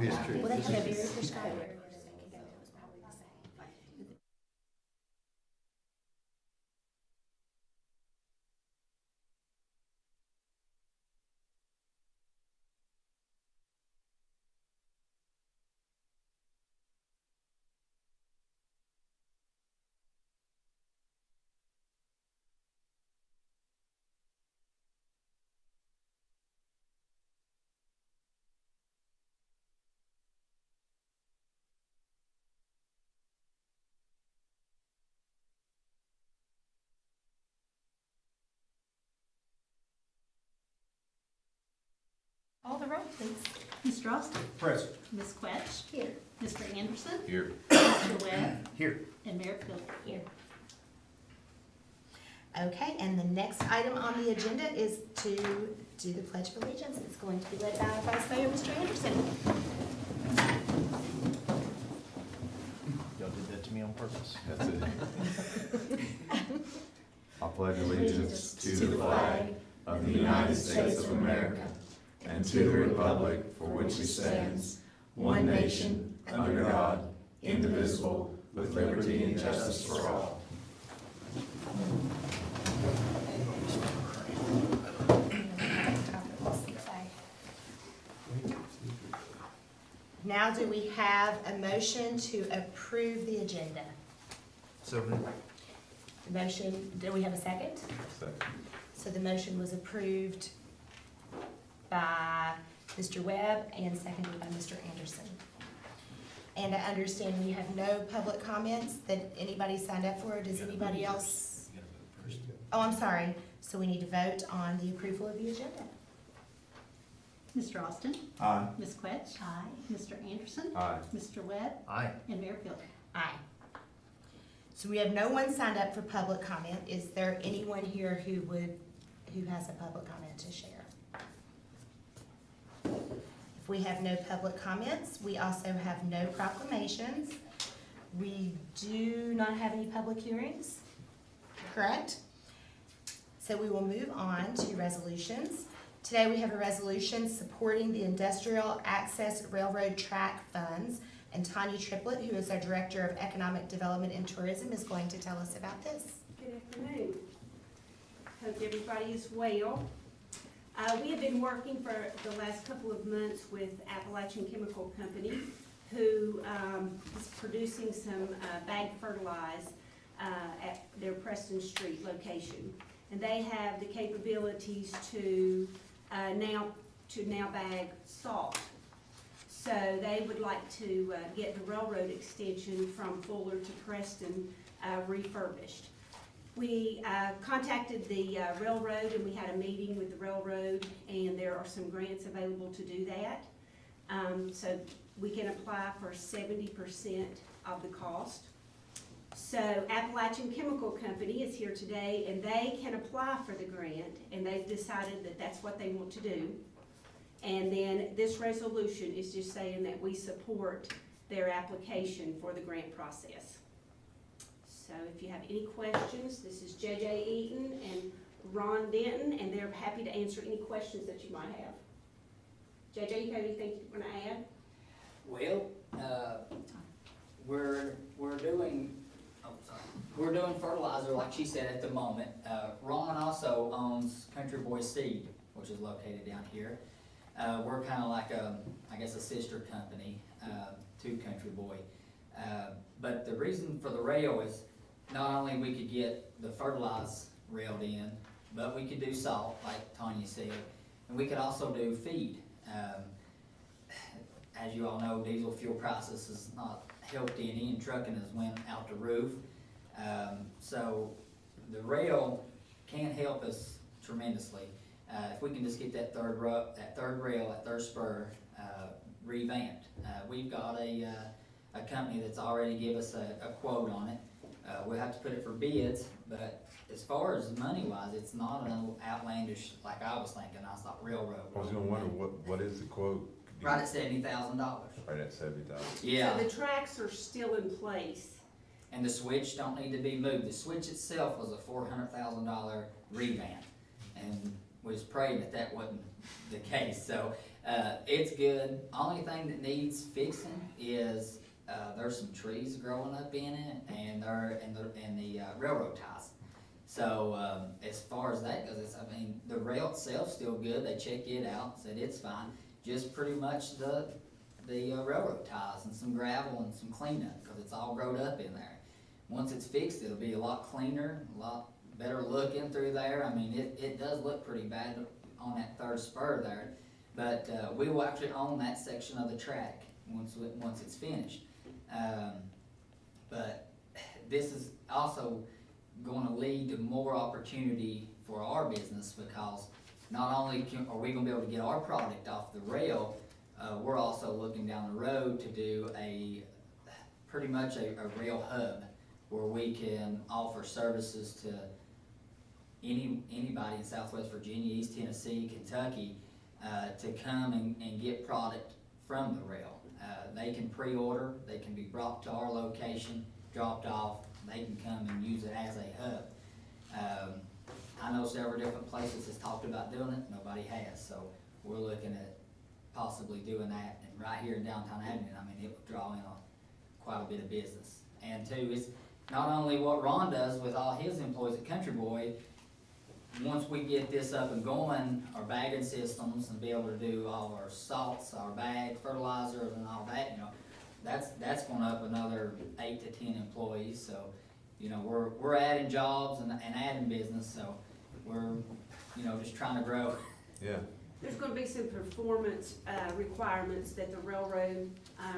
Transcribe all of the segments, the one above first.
It's true. Well, they have a very prescribed area. Call the roll, please. Mr. Austin? Present. Ms. Quetch? Here. Mr. Anderson? Here. Mr. Webb? Here. And Mayor Phil? Here. Okay, and the next item on the agenda is to do the Pledge of Allegiance. It's going to be led by Vice Mayor Mr. Anderson. Y'all did that to me on purpose. That's it. I pledge allegiance to the flag of the United States of America and to the republic for which it stands, one nation, under God, indivisible, with liberty and justice for all. Now do we have a motion to approve the agenda? So moved. The motion, do we have a second? So the motion was approved by Mr. Webb and seconded by Mr. Anderson. And I understand we have no public comments that anybody signed up for. Does anybody else? Oh, I'm sorry. So we need to vote on the approval of the agenda. Mr. Austin? Aye. Ms. Quetch? Aye. Mr. Anderson? Aye. Mr. Webb? Aye. And Mayor Phil? Aye. So we have no one signed up for public comment. Is there anyone here who has a public comment to share? If we have no public comments, we also have no proclamations. We do not have any public hearings, correct? So we will move on to resolutions. Today we have a resolution supporting the Industrial Access Railroad Track Funds, and Tanya Triplett, who is our Director of Economic Development and Tourism, is going to tell us about this. Good afternoon. Hope everybody is well. We have been working for the last couple of months with Appalachian Chemical Company, who is producing some bagged fertilizer at their Preston Street location. And they have the capabilities to now bag salt. So they would like to get the railroad extension from Fuller to Preston refurbished. We contacted the railroad and we had a meeting with the railroad, and there are some grants available to do that. So we can apply for 70% of the cost. So Appalachian Chemical Company is here today, and they can apply for the grant, and they've decided that that's what they want to do. And then this resolution is just saying that we support their application for the grant process. So if you have any questions, this is JJ Eaton and Ron Denton, and they're happy to answer any questions that you might have. JJ, you have anything you want to add? Well, we're doing fertilizer, like she said, at the moment. Ron also owns Country Boy Seed, which is located down here. We're kind of like I guess a sister company to Country Boy. But the reason for the rail is not only we could get the fertilizer railed in, but we could do salt, like Tanya said, and we could also do feed. As you all know, diesel fuel prices has not helped any, and trucking has went out the roof. So the rail can help us tremendously. If we can just get that third rail, that third spur revamped. We've got a company that's already give us a quote on it. We'll have to put it for bids, but as far as money-wise, it's not an outlandish, like I was thinking. I thought railroad. I was gonna wonder, what is the quote? Right at $70,000. Right at 70,000. Yeah. So the tracks are still in place. And the switch don't need to be moved. The switch itself was a $400,000 revamp, and we was praying that wasn't the case. So It's good. Only thing that needs fixing is, there's some trees growing up in it and the railroad ties. So, as far as that goes, the rail itself's still good. They checked it out, said it's fine. Just pretty much the railroad ties and some gravel and some cleanup, cause it's all growed up in there. Once it's fixed, it'll be a lot cleaner, a lot better looking through there. I mean, it does look pretty bad on that third spur there. But, we will actually own that section of the track once it's finished. But this is also gonna lead to more opportunity for our business, because not only are we gonna be able to get our product off the rail, we're also looking down the road to do pretty much a rail hub where we can offer services to anybody in Southwest Virginia, East Tennessee, Kentucky, to come and get product from the rail. They can pre-order, they can be brought to our location, dropped off, they can come and use it as a hub. I know several different places has talked about doing it, nobody has, so we're looking at possibly doing that. And right here in downtown Abingdon, I mean, it will draw in quite a bit of business. And two, it's not only what Ron does with all his employees at Country Boy. Once we get this up and going, our bagging systems, and be able to do all our salts, our bag, fertilizers and all that, you know, that's going up another 8 to 10 employees. So, you know, we're adding jobs and adding business, so we're, you know, just trying to grow. Yeah. There's gonna be some performance, requirements that the railroad,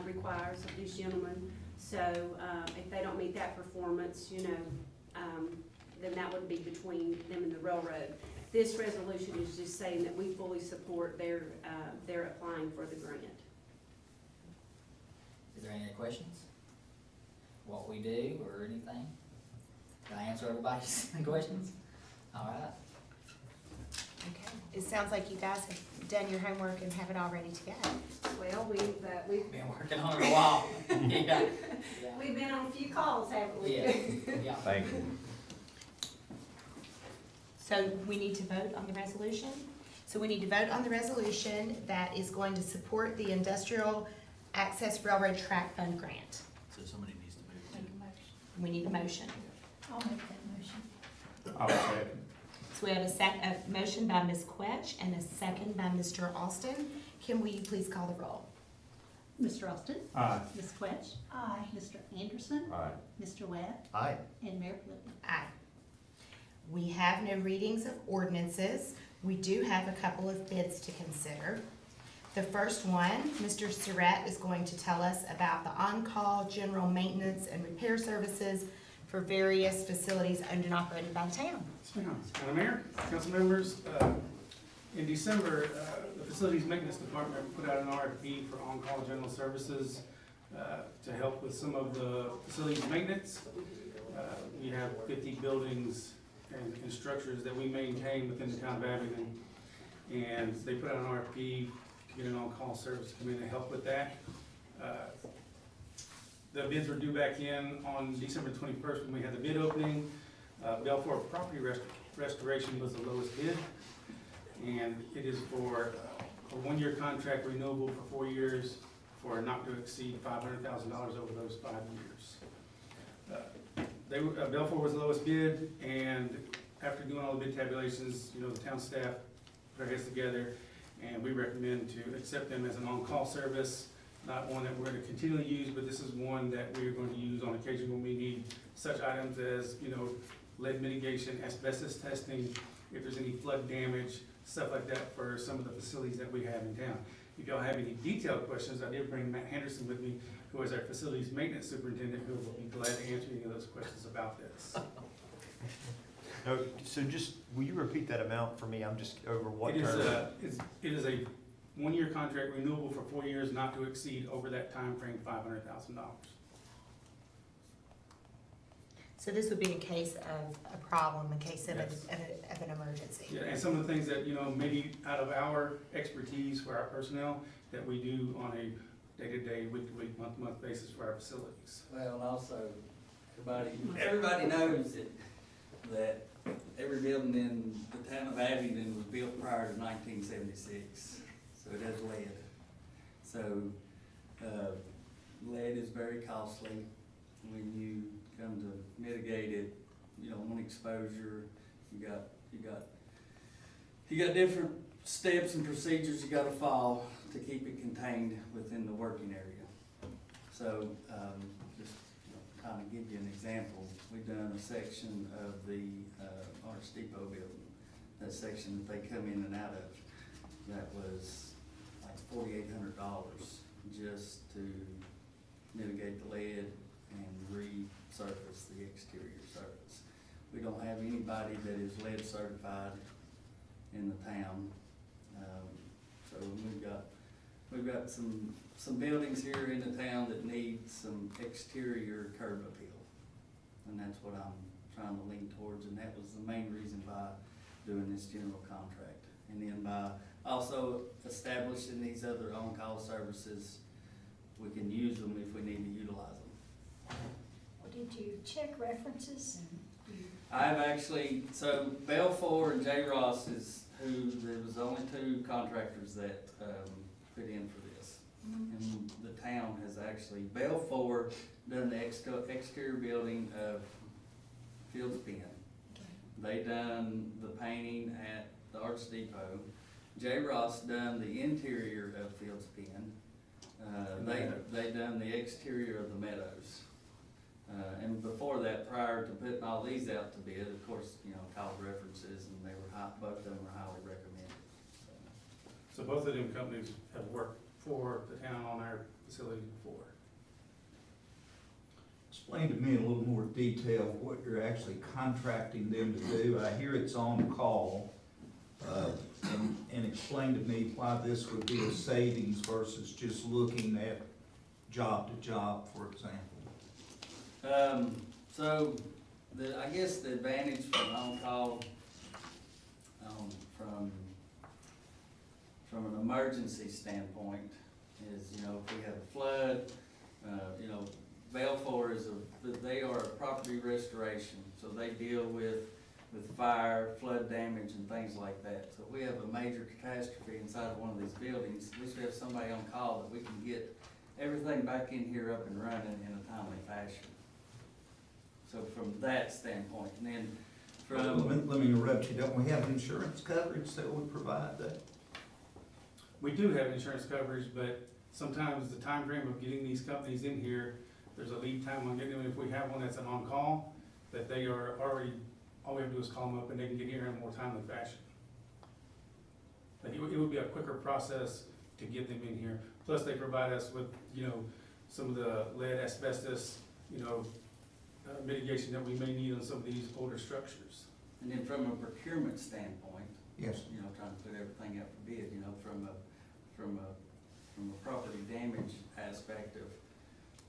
requires of these gentlemen. So, if they don't meet that performance, you know, then that would be between them and the railroad. This resolution is just saying that we fully support their applying for the grant. Is there any other questions? What we do or anything? Did I answer everybody's questions? All right. Okay, it sounds like you guys have done your homework and have it all ready to go. Well, we've Been working on it a while. Yeah. we've been on a few calls, haven't we? Yeah. Yeah. Thank you. So we need to vote on the resolution? So we need to vote on the resolution that is going to support the Industrial Access Railroad Track Fund Grant. So somebody needs to move it. We need a motion. I'll make that motion. I'll second. So we have a motion by Ms. Quetch and a second by Mr. Austin. Can we please call the roll? Mr. Austin? Aye. Ms. Quetch? Aye. Mr. Anderson? Aye. Mr. Webb? Aye. And Mayor Plitt? Aye. We have no readings of ordinances. We do have a couple of bids to consider. The first one, Mr. Surratt is going to tell us about the on-call general maintenance and repair services for various facilities owned and operated by the town. Madam Mayor, council members, in December, the Facilities Maintenance Department put out an RFP for on-call general services to help with some of the facilities maintenance. We have 50 buildings and structures that we maintain within the town of Abingdon. And they put out an RFP to get an on-call service to come in and help with that. The bids were due back in on December 21st when we had the bid opening. Belfour Property Restoration was the lowest bid. And it is for a one-year contract renewable for 4 years for not to exceed $500,000 over those 5 years. Belfour was the lowest bid, and after doing all the bid tabulations, you know, the town staff put our heads together, and we recommend to accept them as an on-call service, not one that we're going to continually use, but this is one that we're going to use on occasion when we need such items as, you know, lead mitigation, asbestos testing, if there's any flood damage, stuff like that for some of the facilities that we have in town. If y'all have any detailed questions, I did bring Matt Henderson with me, who is our facilities maintenance superintendent, who will be glad to answer any of those questions about this. No, so just, will you repeat that amount for me? I'm just over what It term? is a one-year contract renewable for 4 years, not to exceed over that time frame $500,000. So this would be in case of a problem, in case of Yes. of an emergency. Yeah, and some of the things that, you know, maybe out of our expertise for our personnel, that we do on a day-to-day, week-to-week, month-to-month basis for our facilities. Well, and also, everybody knows that every building in the town of Abingdon was built prior to 1976. so it has lead. So, lead is very costly when you come to mitigate it. You don't want exposure, you got different steps and procedures you gotta follow to keep it contained within the working area. So, just kind of give you an example, we've done a section of the, Arts Depot building, that section that they come in and out of, that was like $4,800 just to mitigate the lead and resurface the exterior surface. We don't have anybody that is lead certified in the town. So we've got some buildings here in the town that need some exterior curb appeal. And that's what I'm trying to lean towards, and that was the main reason by doing this general contract. And then by also establishing these other on-call services, we can use them if we need to utilize them. Well, did you check references and I've actually, so Belfour and J. Ross is there was only two contractors that, put in for this. And the town has actually, Belfour done the exterior building of Fields Bend. They done the painting at the Arts Depot. J. Ross done the interior of Fields Bend. They done the exterior of the Meadows. And before that, prior to putting all these out to bid, of course, called references, and both of them were highly recommended. So both of them companies have worked for the town on our facility before. Explain to me in a little more detail what you're actually contracting them to do. I hear it's on call, and explain to me why this would be a savings versus just looking at job to job, for example. So, I guess the advantage from on-call, from an emergency standpoint is, if we have a flood, Belfour they are a property restoration, so they deal with fire, flood damage, and things like that. So if we have a major catastrophe inside of one of these buildings, at least we have somebody on call that we can get everything back in here up and running in a timely fashion. So from that standpoint, and then Let me interrupt you. Don't we have insurance coverage that would provide that? We do have insurance coverage, but sometimes the time frame of getting these companies in here, there's a lead time on getting them. If we have one that's an on-call, that they are already, all we have to do is call them up and they can get here in a more timely fashion. But it would be a quicker process to get them in here. Plus, they provide us with, some of the lead, asbestos, mitigation that we may need on some of these older structures. And then from a procurement standpoint, Yes. trying to put everything out for bid, from a property damage aspect of,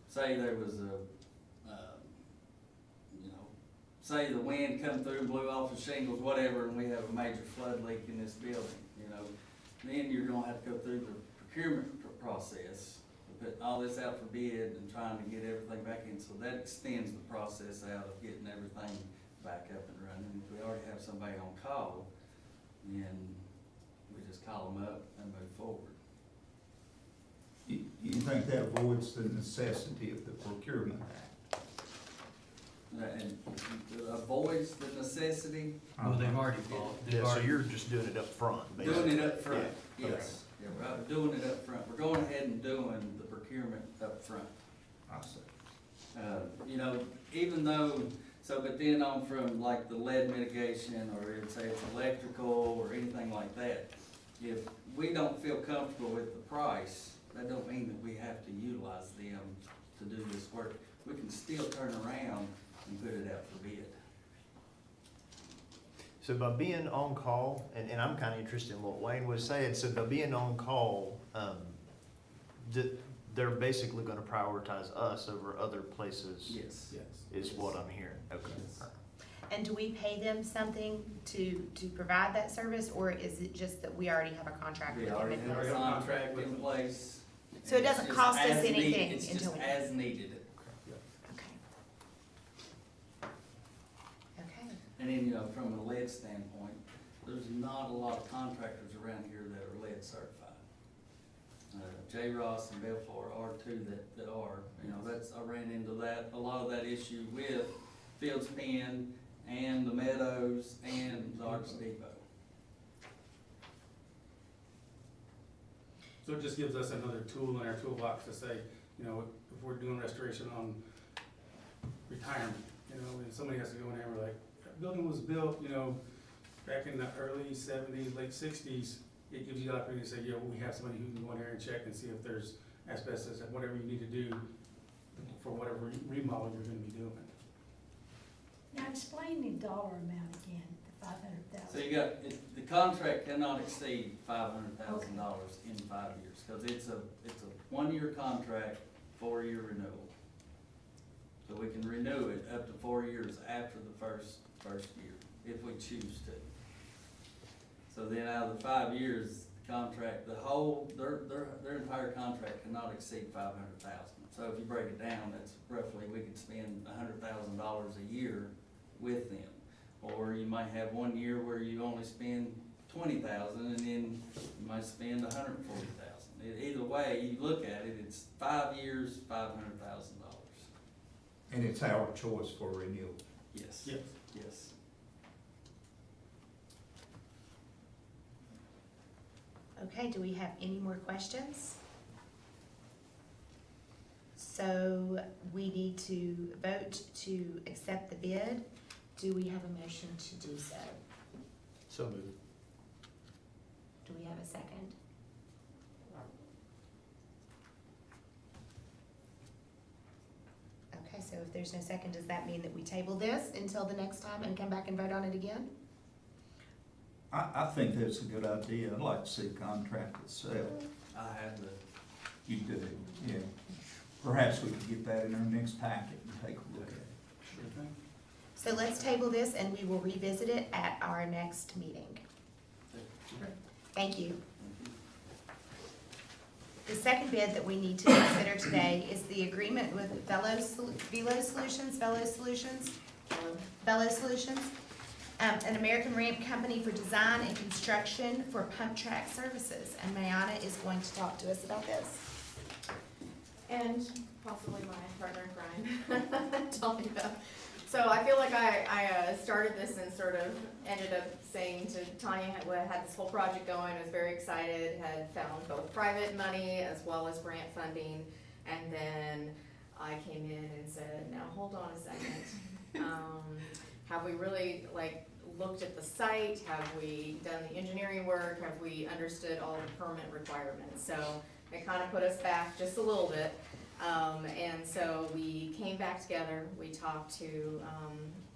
say there was say the wind come through, blew off the shingles, whatever, and we have a major flood leak in this building, then you're gonna have to go through the procurement process, put all this out for bid and trying to get everything back in, so that extends the process out of getting everything back up and running. If we already have somebody on call, then we just call them up and move forward. You think that avoids the necessity of the Procurement Act? And avoids the necessity, Well, they've already bought. Yeah, so you're just doing it up front, basically. doing it up front, Yeah, yes. Yeah, we're doing it up front. We're going ahead and doing the procurement up front. I see. Even though, but then on from like the lead mitigation, or it'd say it's electrical or anything like that, if we don't feel comfortable with the price, that don't mean that we have to utilize them to do this work. We can still turn around and put it out for bid. So by being on call, and I'm kind of interested in what Wayne was saying, so by being on call, they're basically gonna prioritize us over other places? Yes. Is what I'm hearing, okay. Yes. And do we pay them something to provide that service, or is it just that we already have a contract with We them? already in have place? a contract in place. So it doesn't It's just cost us as need- anything It's until just we- as needed. Okay. Okay. And then, from a lead standpoint, there's not a lot of contractors around here that are lead certified. J. Ross and Belfour are two that are, you know, I ran into a lot of that issue with Fields Pen and the Meadows and the Arts Depot. So it just gives us another tool in our toolbox to say, you know, if we're doing restoration on retirement, you know, and somebody has to go in there and we're like, that building was built, you know, back in the early seventies, late sixties, it gives you the opportunity to say, yeah, well, we have somebody who can go in there and check and see if there's asbestos and whatever you need to do for whatever remodel you're gonna be doing. Now explain the dollar amount again, the $500,000. So you got, the contract cannot exceed $500,000 in 5 years, cause it's a 1-year contract, 4-year renewal. So we can renew it up to 4 years after the first year, if we choose to. So then out of the 5 years, the contract, their entire contract cannot exceed $500,000. So if you break it down, that's roughly, we could spend $100,000 a year with them. Or you might have 1 year where you only spend $20,000 and then you might spend $140,000. Either way you look at it, it's 5 years, $500,000. And it's our choice for renewal. Yes. Yes. Yes. Okay, do we have any more questions? So we need to vote to accept the bid. Do we have a motion to do so? So moved. Do we have a second? Okay, so if there's no second, does that mean that we table this until the next time and come back and vote on it again? I think that's a good idea. I'd like to see the contract itself. I have the, You do, yeah. Perhaps we could get that in our next packet and take a look at it. Sure thing. So let's table this and we will revisit it at our next meeting. Thank you. The second bid that we need to consider today is the agreement with Velo Solutions, an American Ramp company for design and construction for pump track services. And Mayana is going to talk to us about this. And possibly my partner in crime, Tanya. So I feel like I started this and sort of ended up saying to Tanya, had this whole project going, was very excited, had found both private money as well as grant funding. And then I came in and said, now hold on a second. Have we really looked at the site? Have we done the engineering work? Have we understood all the permit requirements? So it kind of put us back just a little bit. And so we came back together, we talked to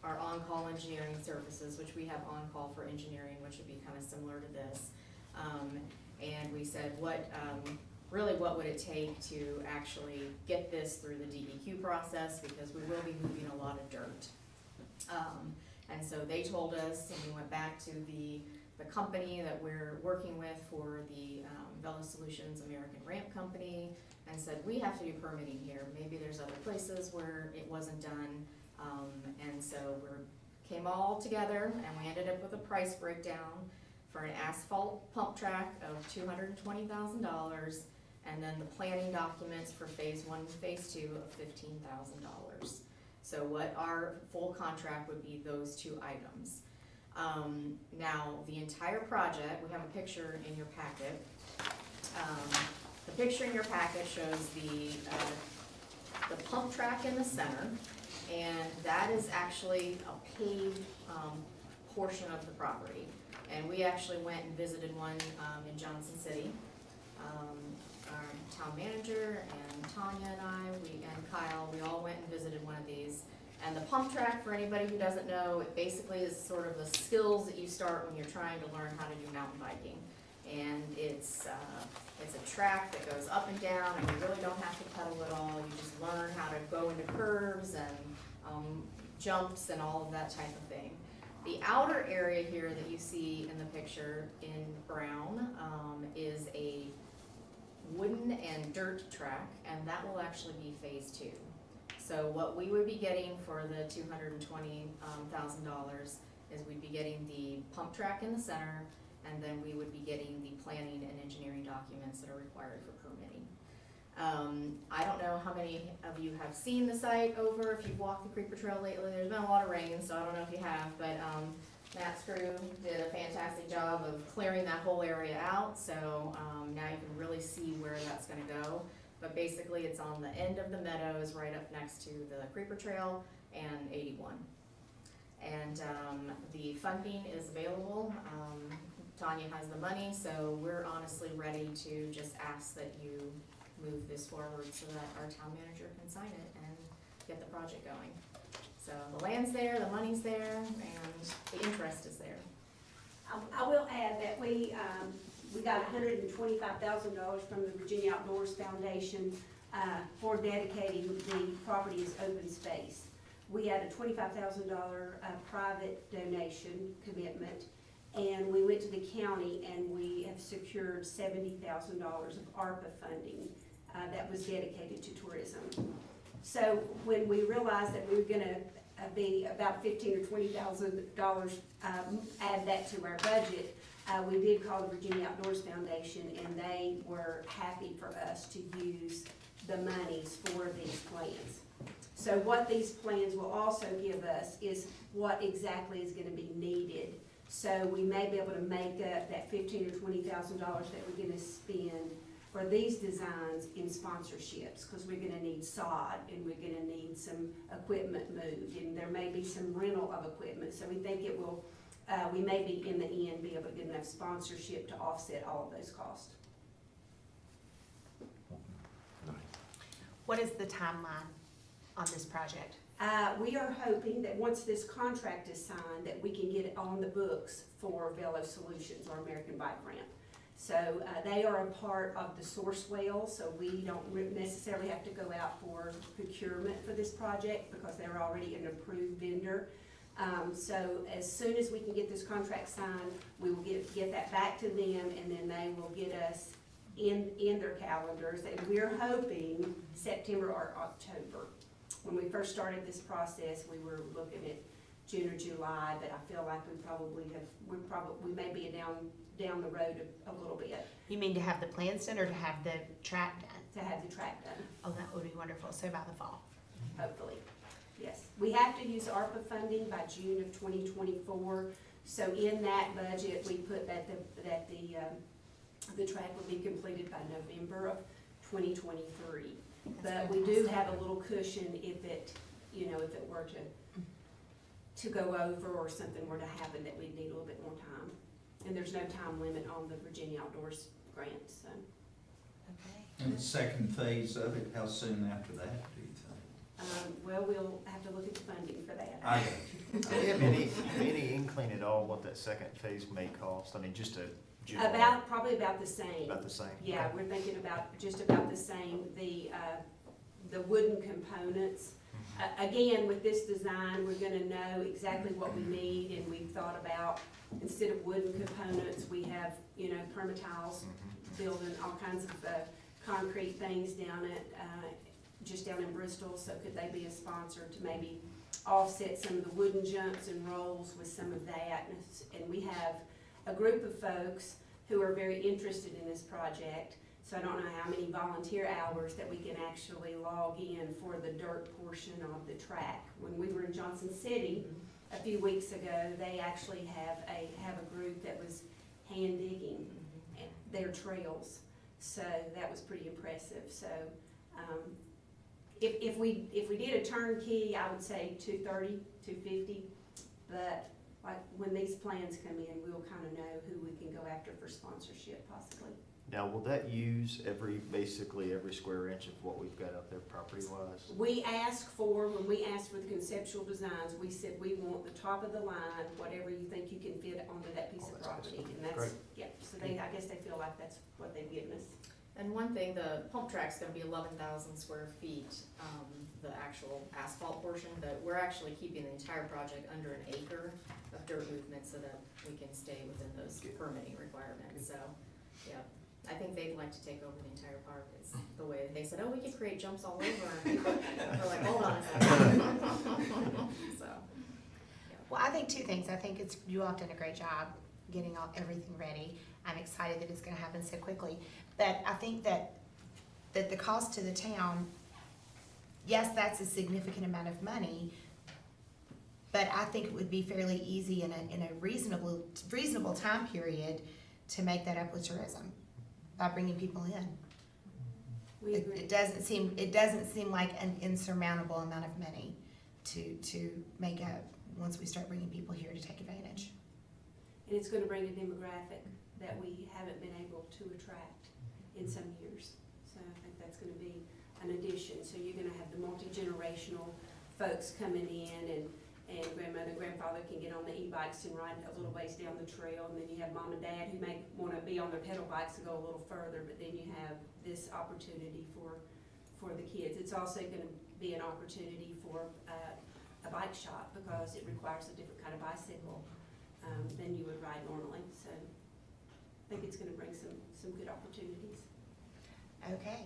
our on-call engineering services, which we have on-call for engineering, which would be kind of similar to this. And we said, really what would it take to actually get this through the DEQ process, because we will be moving a lot of dirt. And so they told us, and we went back to the company that we're working with for the Velo Solutions American Ramp Company, and said, we have to do permitting here. Maybe there's other places where it wasn't done. And so we came all together and we ended up with a price breakdown for an asphalt pump track of $220,000, and then the planning documents for phase 1 and phase 2 of $15,000. So what our full contract would be, those two items. Now, the entire project, we have a picture in your packet. The picture in your packet shows the pump track in the center, and that is actually a paved portion of the property. And we actually went and visited one in Johnson City. Our town manager and Tanya and I, and Kyle, we all went and visited one of these. And the pump track, for anybody who doesn't know, it basically is sort of the skills that you start when you're trying to learn how to do mountain biking. And it's a track that goes up and down, and you really don't have to pedal at all. You just learn how to go into curves and jumps and all of that type of thing. The outer area here that you see in the picture in brown is a wooden and dirt track, and that will actually be phase 2. So what we would be getting for the $220,000 is we'd be getting the pump track in the center, and then we would be getting the planning and engineering documents that are required for permitting. I don't know how many of you have seen the site over, if you've walked the Creeper Trail lately, there's been a lot of rain, so I don't know if you have, but, Matt's crew did a fantastic job of clearing that whole area out, so, now you can really see where that's gonna go. But basically, it's on the end of the meadows, right up next to the Creeper Trail and 81. And, the funding is available, Tanya has the money, so we're honestly ready to just ask that you move this forward so that our town manager can sign it and get the project going. So the land's there, the money's there, and the interest is there. I will add that we got $125,000 from the Virginia Outdoors Foundation, for dedicating the property as open space. We had a $25,000, private donation commitment, and we went to the county and we have secured $70,000 of ARPA funding, that was dedicated to tourism. So when we realized that we were gonna be about $15,000 or $20,000, add that to our budget, we did call the Virginia Outdoors Foundation, and they were happy for us to use the monies for these plans. So what these plans will also give us is what exactly is gonna be needed. So we may be able to make up that $15,000 or $20,000 that we're gonna spend for these designs in sponsorships, because we're gonna need sod, and we're gonna need some equipment moved, and there may be some rental of equipment, so we think it will, we may be, in the end, be able to get enough sponsorship to offset all of those costs. What is the timeline on this project? We are hoping that once this contract is signed, that we can get it on the books for Velo Solutions, or American Bike Ramp. So they are a part of the Sourcewell, so we don't necessarily have to go out for procurement for this project because they're already an approved vendor. So as soon as we can get this contract signed, we will get that back to them, and then they will get us in their calendars. And we're hoping September or October. When we first started this process, we were looking at June or July, but I feel like we may be down the road a little bit You mean to have the plans done or to have the track done? to have the track done, Oh, that would be wonderful, so by the fall. hopefully. Yes, we have to use ARPA funding by June of 2024. So in that budget, we put that the track will be completed by November of 2023. But we do have a little cushion if it were to go over or something were to happen, that we'd need a little bit more time. And there's no time limit on the Virginia Outdoors grant, so. Okay. And the second phase of it, how soon after that do you think? Well, we'll have to look at the funding for that. I got you. Do you have any inkling at all what that second phase may cost? I mean, just a general. Probably about the same. About the same? Yeah, we're thinking just about the same. The wooden components. Again, with this design, we're gonna know exactly what we need, and we've thought about, instead of wooden components, we have, permatiles, building all kinds of, concrete things just down in Bristol. So could they be a sponsor to maybe offset some of the wooden jumps and rolls with some of that? And we have a group of folks who are very interested in this project. So I don't know how many volunteer hours that we can actually log in for the dirt portion of the track. When we were in Johnson City a few weeks ago, they actually have a group that was hand digging their trails. So that was pretty impressive. So if we did a turnkey, I would say $230, $250. But like when these plans come in, we'll kind of know who we can go after for sponsorship possibly. Now, will that use basically every square inch of what we've got up there property-wise? When we asked for the conceptual designs, we said we want the top of the line, whatever you think you can fit onto that piece of That's property. excellent. And that's, Great. yeah, so I guess they feel like that's what they've given us. And one thing, the pump track's gonna be 11,000 square feet, the actual asphalt portion, but we're actually keeping the entire project under an acre of dirt movement so that we can stay within those permitting requirements, so, yeah. I think they'd like to take over the entire park, is the way, they said, oh, we could create jumps all over, and we're like, hold on a second. So, yeah. Well, I think two things. I think you all have done a great job getting everything ready. I'm excited that it's gonna happen so quickly. But I think that the cost to the town, yes, that's a significant amount of money, but I think it would be fairly easy in a reasonable time period to make that up with tourism by bringing people in. We It, agree. it doesn't seem like an insurmountable amount of money to make up once we start bringing people here to take advantage. And it's gonna bring a demographic that we haven't been able to attract in some years. So I think that's gonna be an addition. So you're gonna have the multi-generational folks coming in, and grandmother and grandfather can get on the e-bikes and ride a little ways down the trail. And then you have mom and dad who may wanna be on their pedal bikes to go a little further, but then you have this opportunity for the kids. It's also gonna be an opportunity for a bike shop, because it requires a different kind of bicycle than you would ride normally. So I think it's gonna bring some good opportunities. Okay,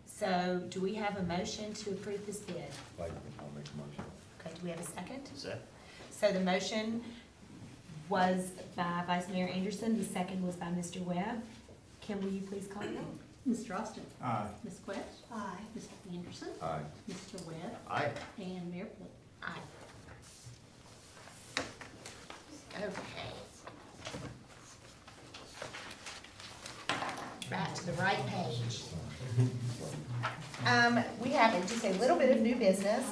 so do we have a motion to approve this bid? I'll make a motion. Okay, do we have a second? Second. So the motion was by Vice Mayor Anderson, the second was by Mr. Webb. Will you please call the roll? Mr. Austin? Aye. Ms. Quetch? Aye. Mr. Anderson? Aye. Mr. Webb? Aye. And Mayor Pili? Aye. Okay. Right to the right page. We have just a little bit of new business.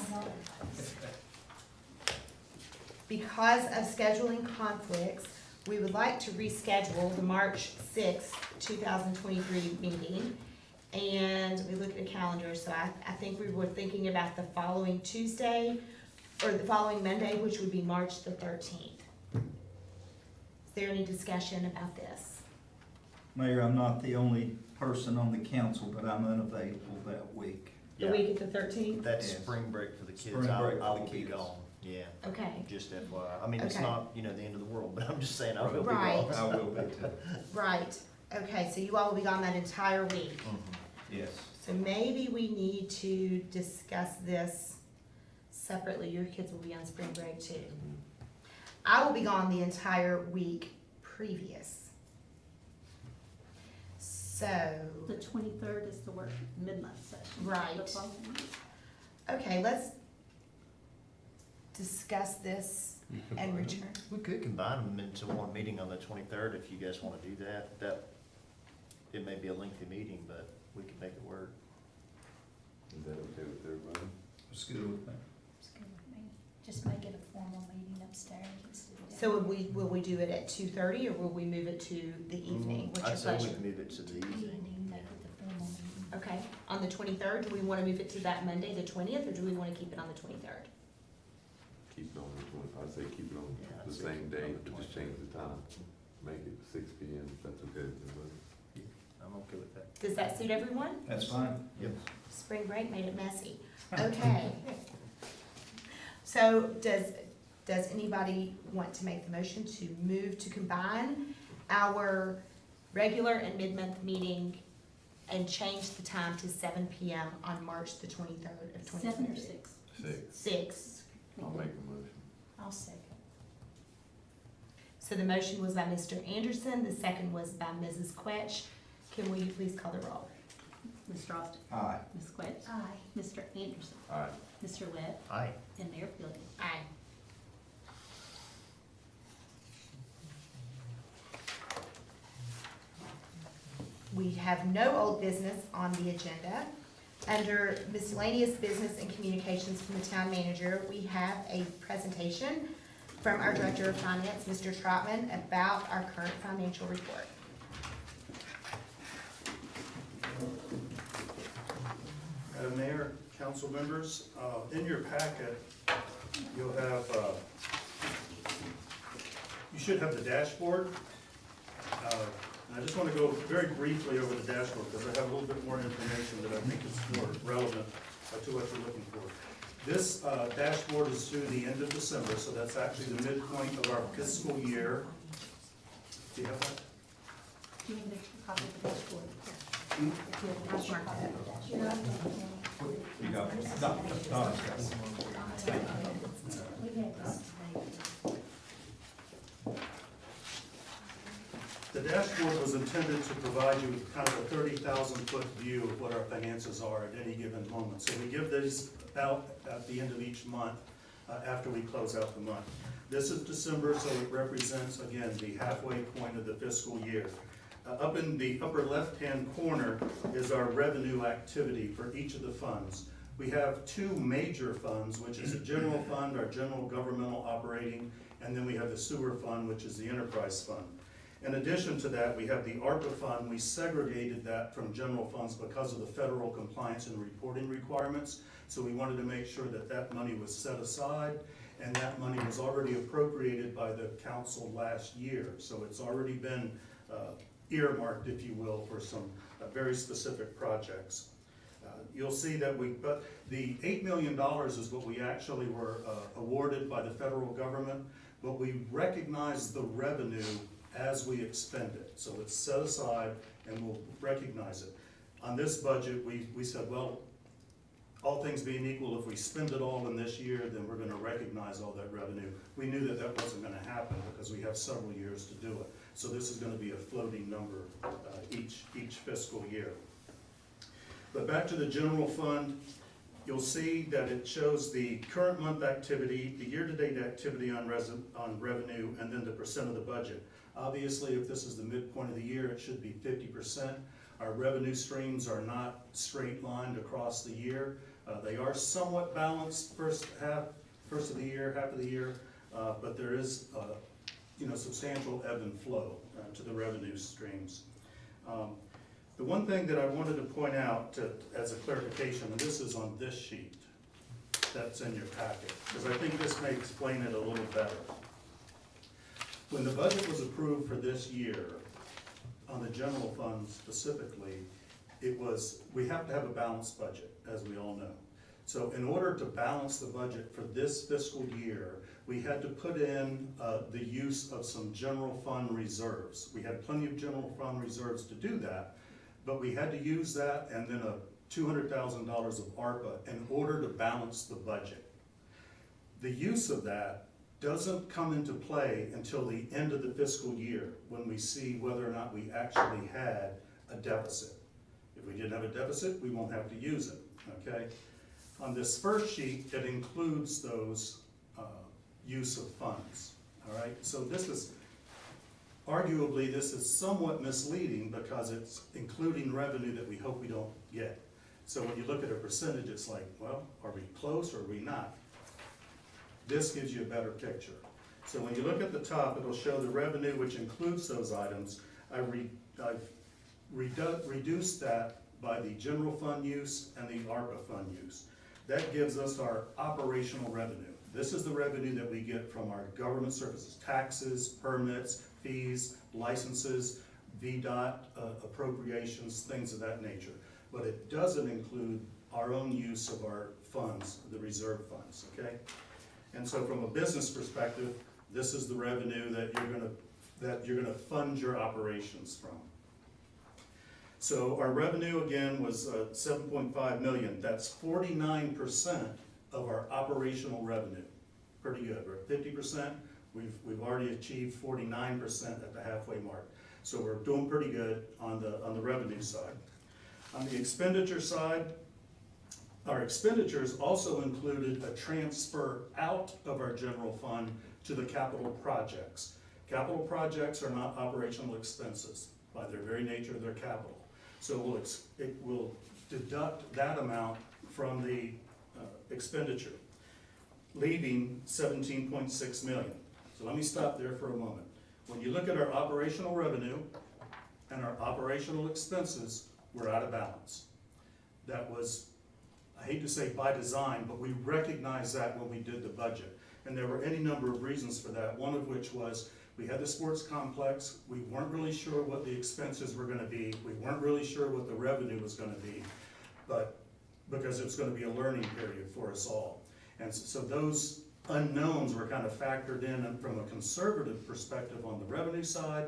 Because of scheduling conflicts, we would like to reschedule the March sixth, 2023 meeting. And we look at a calendar, so I think we were thinking about the following Tuesday, or the following Monday, which would be March the 13th. Is there any discussion about this? Mayor, I'm not the only person on the council, but I'm unavailable that week. The week at the 13th? That's Yes. spring break for the kids. Spring break for I the will be kids. gone, yeah, Okay, just FYI. I mean, it's Okay. not, the end of the world, but I'm just saying I will be Right. gone. I will be too. right. Okay, so you all will be gone that entire week. Yes. So maybe we need to discuss this separately. Your kids will be on spring break too. I will be gone the entire week previous. So, The 23rd is the work mid-month session. Right. The following week. okay, let's discuss this and return. We could combine them into one meeting on the 23rd if you guys want to do that. It may be a lengthy meeting, but we can make it work. Is that okay with everybody? It's good with me. It's good with me. Just make it a formal meeting upstairs instead of. So will we do it at 2:30 or will we move it to the evening? What's your I'd say we pleasure? can move it to the evening. Evening, make it the formal meeting. Okay, on the 23rd, do we want to move it to that Monday, the 20th, or do we want to keep it on the 23rd? Keep it on the 20, I'd say keep it on Yeah, I'd the say same keep it on date, the but just change the time. Make it 6 p.m. if that's okay with everybody. I'm okay with that. Does that suit everyone? That's fine. Yep. Spring break made it messy. Okay. So does anybody want to make the motion to move to combine our regular and mid-month meeting and change the time to 7 p.m. on March the 23rd of 2023? 7 or 6? 6. 6. I'll make a motion. I'll second. So the motion was by Mr. Anderson, the second was by Mrs. Quetch. Will you please call the roll? Mr. Austin? Aye. Ms. Quetch? Aye. Mr. Anderson? Aye. Mr. Webb? Aye. And Mayor Pili? Aye. We have no old business on the agenda. Under miscellaneous business and communications from the town manager, we have a presentation from our Director of Finance, Mr. Trotman, about our current financial report. Madam Mayor, council members, in your packet, you'll have, you should have the dashboard. And I just want to go very briefly over the dashboard because I have a little bit more information that I think is more relevant to what you're looking for. This dashboard is through the end of December, so that's actually the midpoint of our fiscal year. Do you have that? Do you need a copy of the dashboard? I'll mark that. You go. Donna's got it. We had this debate. dashboard was intended to provide you with kind of a 30,000-foot view of what our finances are at any given moment. So we give these out at the end of each month, after we close out the month. This is December, so it represents, again, the halfway point of the fiscal year. Up in the upper left-hand corner is our revenue activity for each of the funds. We have two major funds, which is the general fund, our general governmental operating, and then we have the sewer fund, which is the enterprise fund. In addition to that, we have the ARPA fund. We segregated that from general funds because of the federal compliance and reporting requirements. So we wanted to make sure that that money was set aside, and that money was already appropriated by the council last year. So it's already been earmarked, if you will, for some very specific projects. You'll see that the $8 million is what we actually were awarded by the federal government, but we recognize the revenue as we expend it. So it's set aside and we'll recognize it. On this budget, we said, well, all things being equal, if we spend it all in this year, then we're gonna recognize all that revenue. We knew that that wasn't gonna happen because we have several years to do it. So this is gonna be a floating number each fiscal year. But back to the general fund, you'll see that it shows the current month activity, the year-to-date activity on revenue, and then the percent of the budget. Obviously, if this is the midpoint of the year, it should be 50%. Our revenue streams are not straight lined across the year. They are somewhat balanced first of the year, half of the year, but there is substantial ebb and flow to the revenue streams. The one thing that I wanted to point out as a clarification, and this is on this sheet that's in your packet, because I think this may explain it a little better. When the budget was approved for this year, on the general fund specifically, we have to have a balanced budget, as we all know. So in order to balance the budget for this fiscal year, we had to put in the use of some general fund reserves. We had plenty of general fund reserves to do that, but we had to use that and then $200,000 of ARPA in order to balance the budget. The use of that doesn't come into play until the end of the fiscal year when we see whether or not we actually had a deficit. If we didn't have a deficit, we won't have to use it, okay? On this first sheet, it includes those use of funds, all right? So arguably, this is somewhat misleading because it's including revenue that we hope we don't get. So when you look at a percentage, it's like, well, are we close or are we not? This gives you a better picture. So when you look at the top, it'll show the revenue, which includes those items. I've reduced that by the general fund use and the ARPA fund use. That gives us our operational revenue. This is the revenue that we get from our government services, taxes, permits, fees, licenses, VDOT appropriations, things of that nature. But it doesn't include our own use of our funds, the reserve funds, okay? And so from a business perspective, this is the revenue that you're gonna fund your operations from. So our revenue again was $7.5 million. That's 49% of our operational revenue. Pretty good. We're at 50%. We've already achieved 49% at the halfway mark. So we're doing pretty good on the revenue side. On the expenditure side, our expenditures also included a transfer out of our general fund to the capital projects. Capital projects are not operational expenses. By their very nature, they're capital. So it will deduct that amount from the expenditure, leaving $17.6 million. So let me stop there for a moment. When you look at our operational revenue and our operational expenses, we're out of balance. That was, I hate to say by design, but we recognized that when we did the budget. And there were any number of reasons for that, one of which was we had the sports complex, we weren't really sure what the expenses were gonna be, we weren't really sure what the revenue was gonna be, but because it was gonna be a learning period for us all. And so those unknowns were kind of factored in from a conservative perspective on the revenue side,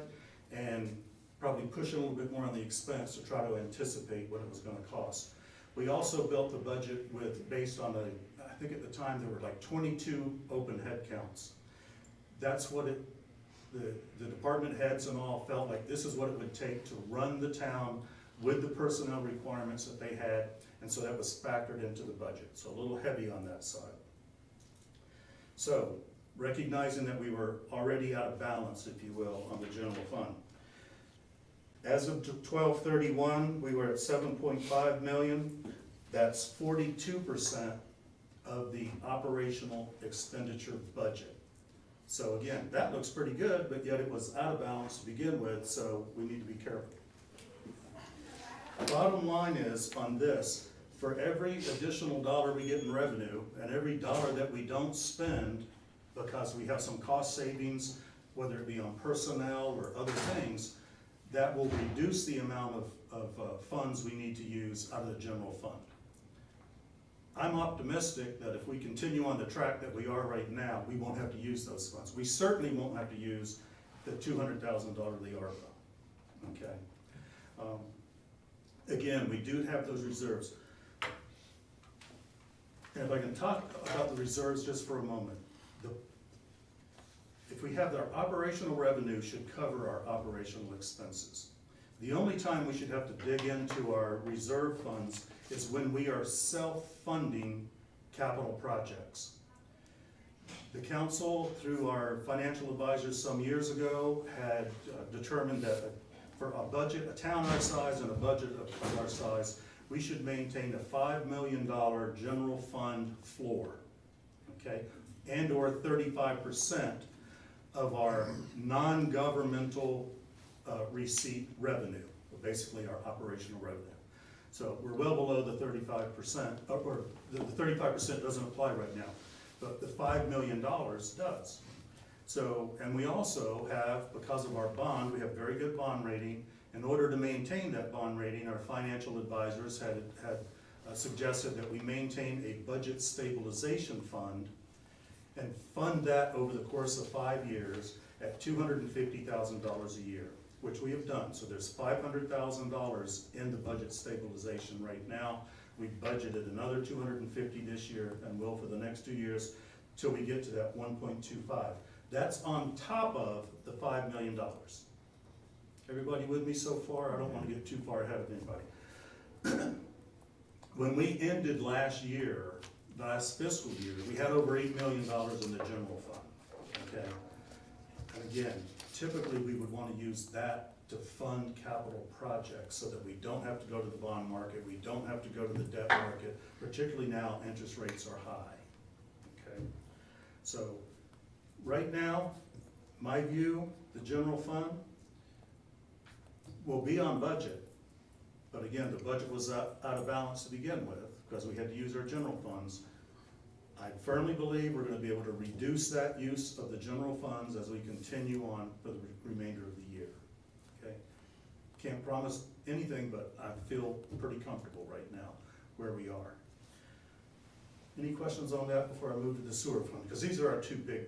and probably push a little bit more on the expense to try to anticipate what it was gonna cost. We also built the budget based on I think at the time there were like 22 open head counts. That's what the department heads and all felt like this is what it would take to run the town with the personnel requirements that they had, and so that was factored into the budget, so a little heavy on that side. So, recognizing that we were already out of balance, if you will, on the general fund. As of 12/31, we were at 7.5 million. That's 42% of the operational expenditure budget. So again, that looks pretty good, but yet it was out of balance to begin with, so we need to be careful. Bottom line is, on this, for every additional dollar we get in revenue, and every dollar that we don't spend, because we have some cost savings, whether it be on personnel or other things, that will reduce the amount of funds we need to use out of the general fund. I'm optimistic that if we continue on the track that we are right now, we won't have to use those funds. We certainly won't have to use the $200,000 of the ARPA, okay? Again, we do have those reserves. And if I can talk about the reserves just for a moment. If we have our operational revenue should cover our operational expenses. The only time we should have to dig into our reserve funds is when we are self-funding capital projects. The council, through our financial advisors some years ago, had determined that for a budget, a town our size and a budget of our size, we should maintain a $5 million general fund floor, okay? And or 35% of our non-governmental receipt revenue, basically our operational revenue. So we're well below the 35%, or the 35% doesn't apply right now, but the $5 million does. So, and we also have, because of our bond, we have very good bond rating. In order to maintain that bond rating, our financial advisors had suggested that we maintain a budget stabilization fund and fund that over the course of 5 years at $250,000 a year, which we have done. So there's $500,000 in the budget stabilization right now. We budgeted another $250,000 this year and will for the next 2 years till we get to that 1.25. That's on top of the $5 million. Everybody with me so far? I don't want to get too far ahead of anybody. When we ended last year, last fiscal year, we had over $8 million in the general fund, okay? And again, typically we would want to use that to fund capital projects so that we don't have to go to the bond market, we don't have to go to the debt market, particularly now interest rates are high, okay? So right now, my view, the general fund will be on budget. But again, the budget was out of balance to begin with because we had to use our general funds. I firmly believe we're going to be able to reduce that use of the general funds as we continue on for the remainder of the year, okay? Can't promise anything, but I feel pretty comfortable right now where we are. Any questions on that before I move to the sewer fund? Because these are our two big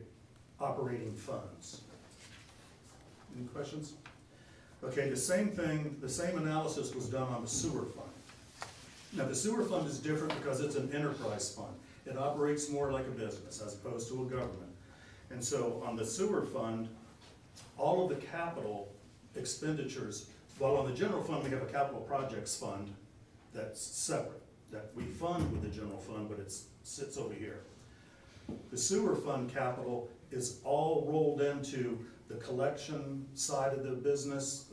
operating funds. Any questions? Okay, the same thing, the same analysis was done on the sewer fund. Now, the sewer fund is different because it's an enterprise fund. It operates more like a business as opposed to a government. And so on the sewer fund, all of the capital expenditures, while on the general fund we have a capital projects fund that's separate, that we fund with the general fund, but it sits over here. The sewer fund capital is all rolled into the collection side of the business,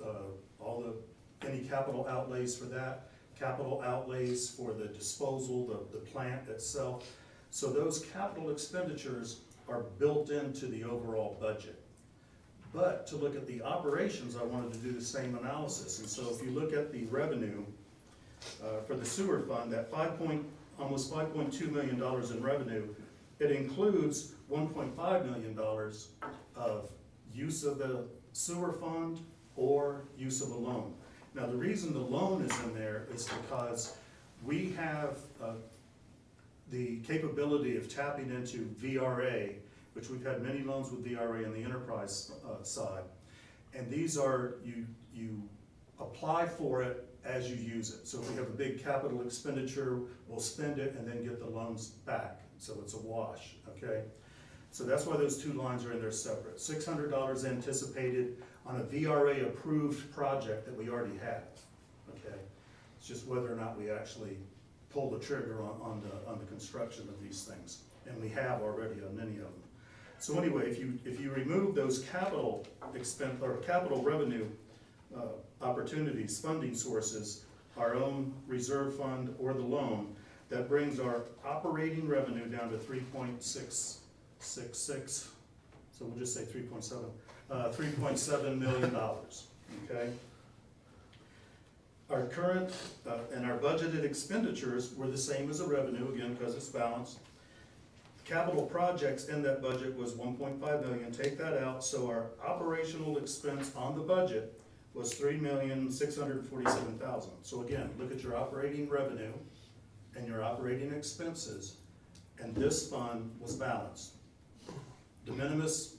any capital outlays for that, capital outlays for the disposal, the plant itself. So those capital expenditures are built into the overall budget. But to look at the operations, I wanted to do the same analysis. And so if you look at the revenue for the sewer fund, that almost $5.2 million in revenue, it includes $1.5 million of use of the sewer fund or use of a loan. Now, the reason the loan is in there is because we have the capability of tapping into VRA, which we've had many loans with VRA on the enterprise side. And these are, you apply for it as you use it. So if we have a big capital expenditure, we'll spend it and then get the loans back. So it's a wash, okay? So that's why those two lines are in there separate. $600 anticipated on a VRA-approved project that we already have, okay? It's just whether or not we actually pull the trigger on the construction of these things, and we have already on many of them. So anyway, if you remove those capital expense, or capital revenue opportunities, funding sources, our own reserve fund or the loan, that brings our operating revenue down to 3.666, so we'll just say 3.7 million dollars, okay? Our current and our budgeted expenditures were the same as the revenue, again, because it's balanced. Capital projects in that budget was 1.5 million, take that out, so our operational expense on the budget was 3,647,000. So again, look at your operating revenue and your operating expenses, and this fund was balanced. De minimis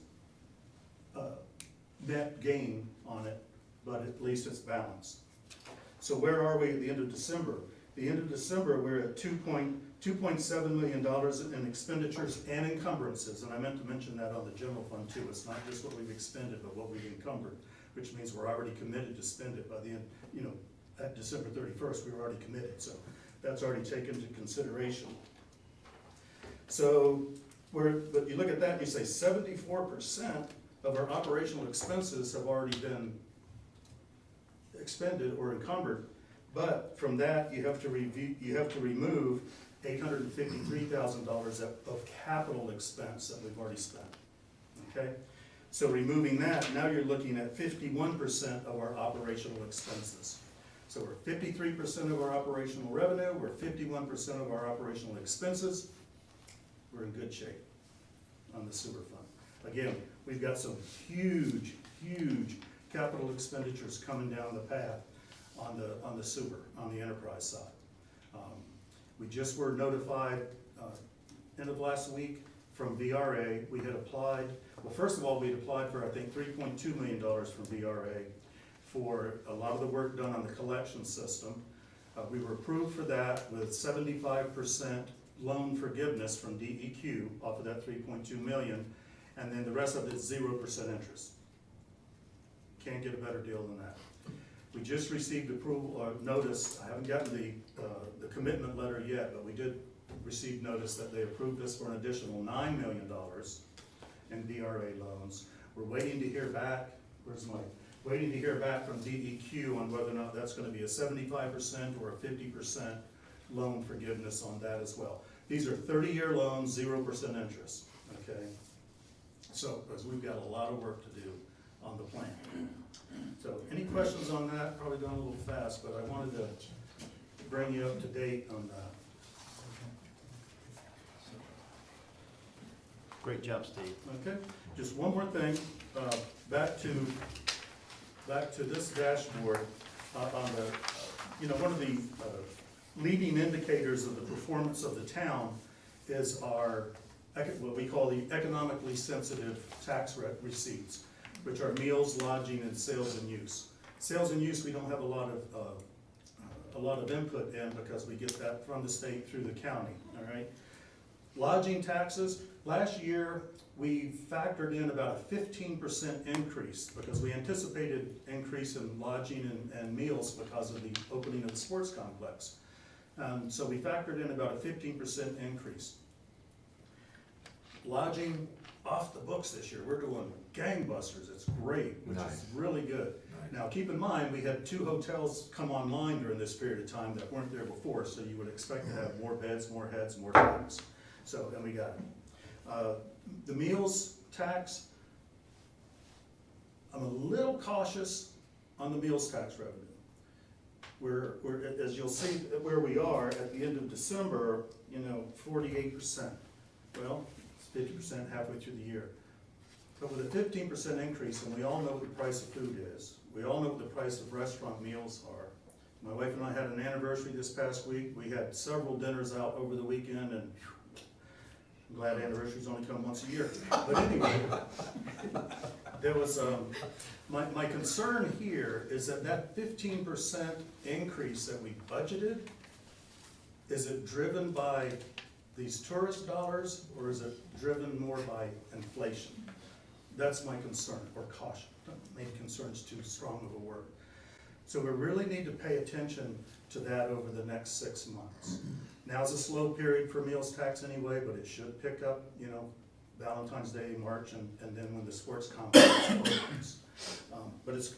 net gain on it, but at least it's balanced. So where are we at the end of December? The end of December, we're at $2.7 million in expenditures and encumbrances, and I meant to mention that on the general fund too. It's not just what we've expended, but what we've encumbered, which means we're already committed to spend it by the end, at December 31st, we were already committed, so that's already taken into consideration. So, but you look at that and you say 74% of our operational expenses have already been expended or encumbered, but from that, you have to remove $853,000 of capital expense that we've already spent, okay? So removing that, now you're looking at 51% of our operational expenses. So we're 53% of our operational revenue, we're 51% of our operational expenses. We're in good shape on the sewer fund. Again, we've got some huge capital expenditures coming down the path on the sewer, on the enterprise side. We just were notified end of last week from VRA. We had applied, well, first of all, we had applied for, I think, $3.2 million from VRA for a lot of the work done on the collection system. We were approved for that with 75% loan forgiveness from DEQ off of that $3.2 million, and then the rest of it is 0% interest. Can't get a better deal than that. We just received approval, or notice, I haven't gotten the commitment letter yet, but we did receive notice that they approved us for an additional $9 million in VRA loans. We're waiting to hear back, waiting to hear back from DEQ on whether or not that's gonna be a 75% or a 50% loan forgiveness on that as well. These are 30-year loans, 0% interest, okay? So, because we've got a lot of work to do on the plan. So, any questions on that? Probably gone a little fast, but I wanted to bring you up to date on that. Great job, Steve. Okay, just one more thing, back to this dashboard, on the, one of the leading indicators of the performance of the town is our, what we call the economically sensitive tax receipts, which are meals, lodging, and sales and use. Sales and use, we don't have a lot of input in because we get that from the state through the county, all right? Lodging taxes, last year, we factored in about a 15% increase because we anticipated increase in lodging and meals because of the opening of the sports complex. So we factored in about a 15% increase. Lodging off the books this year, we're doing gangbusters, it's great, which is really good. Now, keep in mind, we had 2 hotels come online during this period of time that weren't there before, so you would expect to have more beds, more heads, more tax. So, and we got it. The meals tax, I'm a little cautious on the meals tax revenue. We're, as you'll see where we are at the end of December, 48%. Well, it's 50% halfway through the year. But with a 15% increase, and we all know what the price of food is, we all know what the price of restaurant meals are. My wife and I had an anniversary this past week. We had several dinners out over the weekend, and I'm glad anniversaries only come once a year. But anyway, there was, my concern here is that 15% increase that we budgeted, is it driven by these tourist dollars, or is it driven more by inflation? That's my concern, or caution. Maybe concern's too strong of a word. So we really need to pay attention to that over the next 6 months. Now's a slow period for meals tax anyway, but it should pick up, you know, Valentine's Day, March, and then when the sports complex opens. But it's,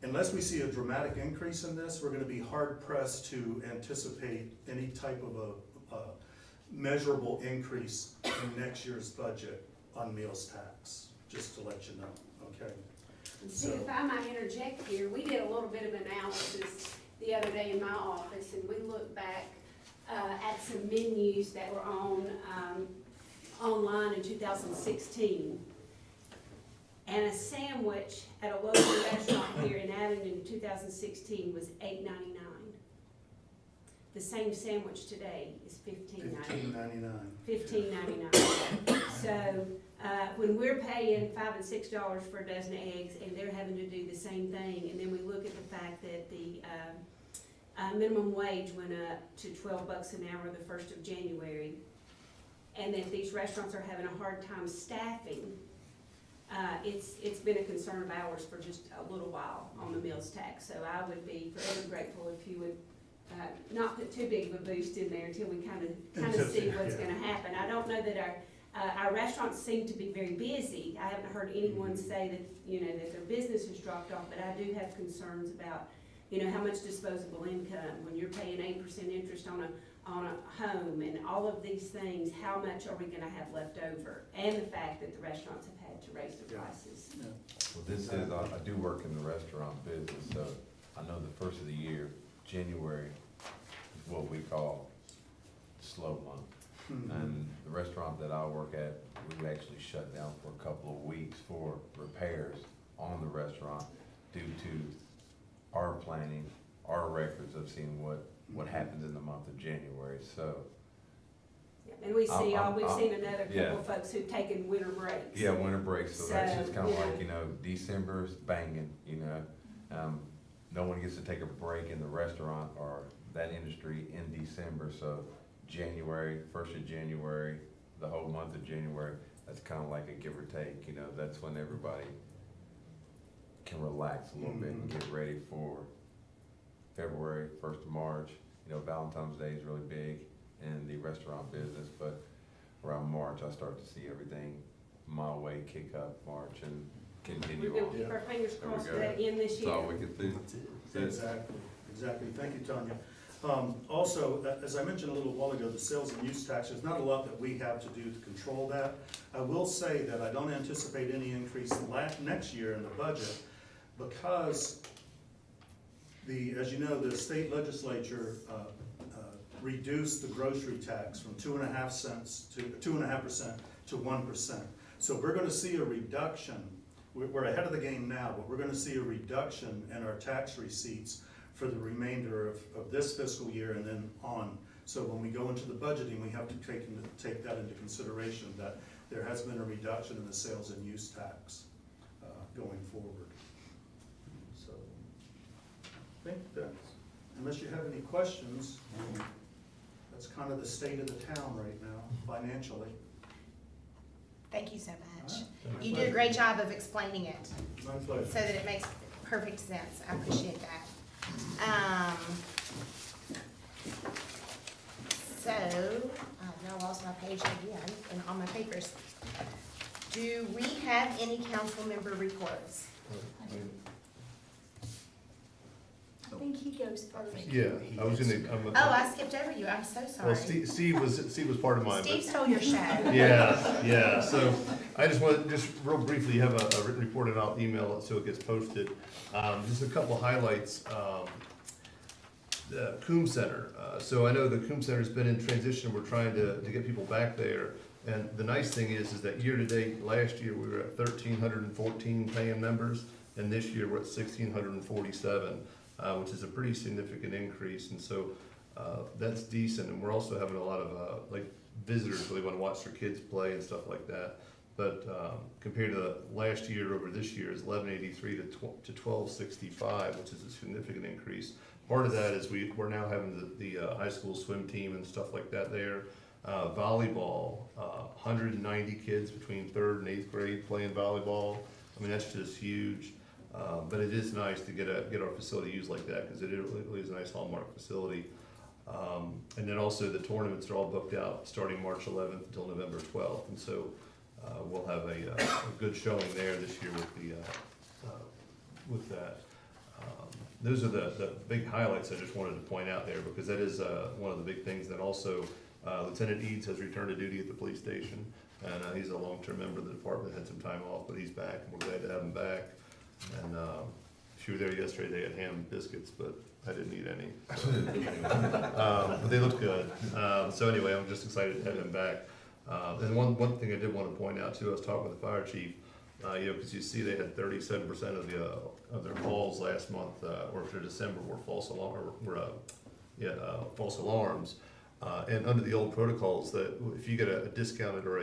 unless we see a dramatic increase in this, we're gonna be hard pressed to anticipate any type of a measurable increase in next year's budget on meals tax, just to let you know, okay? Steve, if I might interject here, we did a little bit of analysis the other day in my office, and we looked back at some menus that were on online in 2016. And a sandwich at a local restaurant here in Abingdon in 2016 was $8.99. The same sandwich today is $15.99. $15.99. So when we're paying $5 and $6 for a dozen eggs, and they're having to do the same thing, and then we look at the fact that the minimum wage went up to $12 an hour the 1st of January, and that these restaurants are having a hard time staffing, it's been a concern of ours for just a little while on the meals tax. So I would be forever grateful if you would not put too big of a boost in there until we kind of see what's going to happen. I don't know that our restaurants seem to be very busy. I haven't heard anyone say that, you know, that their business has dropped off, but I do have concerns about, you know, how much disposable income, when you're paying 8% interest on a home and all of these things, how much are we gonna have left over? And the fact that the restaurants have had to raise their prices. Yeah. Well, this is, I do work in the restaurant business, so I know the first of the year, January, is what we call the slow month. And the restaurant that I work at, we actually shut down for a couple of weeks for repairs on the restaurant due to our planning, our records of seeing what happens in the month of January, so. And we see, we've I'm- seen another couple yeah. of folks who've taken winter breaks. Yeah, winter breaks, so that's just kinda So, yeah. like, you know, December's banging, you know? No one gets to take a break in the restaurant or that industry in December, so January, 1st of January, the whole month of January, that's kinda like a give or take, you know, that's when everybody can relax a little bit and get ready for February, 1st of March. You know, Valentine's Day is really big in the restaurant business, but around March, I start to see everything my way kick up March and continue We're on. gonna keep our fingers There we crossed go. for that in this That's year. all we can do. Exactly. Thank you, Tanya. Also, as I mentioned a little while ago, the sales and use tax, there's not a lot that we have to do to control that. I will say that I don't anticipate any increase next year in the budget because as you know, the state legislature reduced the grocery tax from 2.5 cents to 2.5% to 1%. So we're gonna see a reduction. We're ahead of the game now, but we're gonna see a reduction in our tax receipts for the remainder of this fiscal year and then on. So when we go into the budgeting, we have to take that into consideration, that there has been a reduction in the sales and use tax going forward. So I think that's, unless you have any questions, that's kind of the state of the town right now, financially. Thank you so much. All right. You do a great job of explaining it My pleasure. so that it makes perfect sense. I appreciate that. So, I've now lost my page again and all my papers. Do we have any council member reports? I think he goes first. Yeah, I was gonna, Oh, I skipped over you. I'm so sorry. well, Steve was part of mine, Steve but, stole your show. yeah, so I just want, just real briefly, have a written report and I'll email it so it gets posted. Just a couple highlights, the Coombs Center, so I know the Coombs Center's been in transition, we're trying to get people back there. And the nice thing is that year-to-date, last year, we were at 1,314 paying members, and this year we're at 1,647. Which is a pretty significant increase, and so that's decent. And we're also having a lot of like visitors really want to watch their kids play and stuff like that. But compared to last year over this year is 1183 to 1265, which is a significant increase. Part of that is we're now having the high school swim team and stuff like that there. Volleyball, 190 kids between 3rd and 8th grade playing volleyball. I mean, that's just huge. But it is nice to get our facility used like that, because it really is a nice hallmark facility. And then also the tournaments are all booked out starting March 11th until November 12th. And so we'll have a good showing there this year with that. Those are the big highlights I just wanted to point out there, because that is one of the big things. That also Lieutenant Eads has returned to duty at the police station, and he's a long-term member of the department, had some time off, but he's back, and we're glad to have him back. And if you were there yesterday, they had ham and biscuits, but I didn't eat any. But they look good. So anyway, I'm just excited to have him back. And one thing I did want to point out too, I was talking with the fire chief, because you see they had 37% of their calls last month, or for December, were false alarms. And under the old protocols, that if you get a discounted or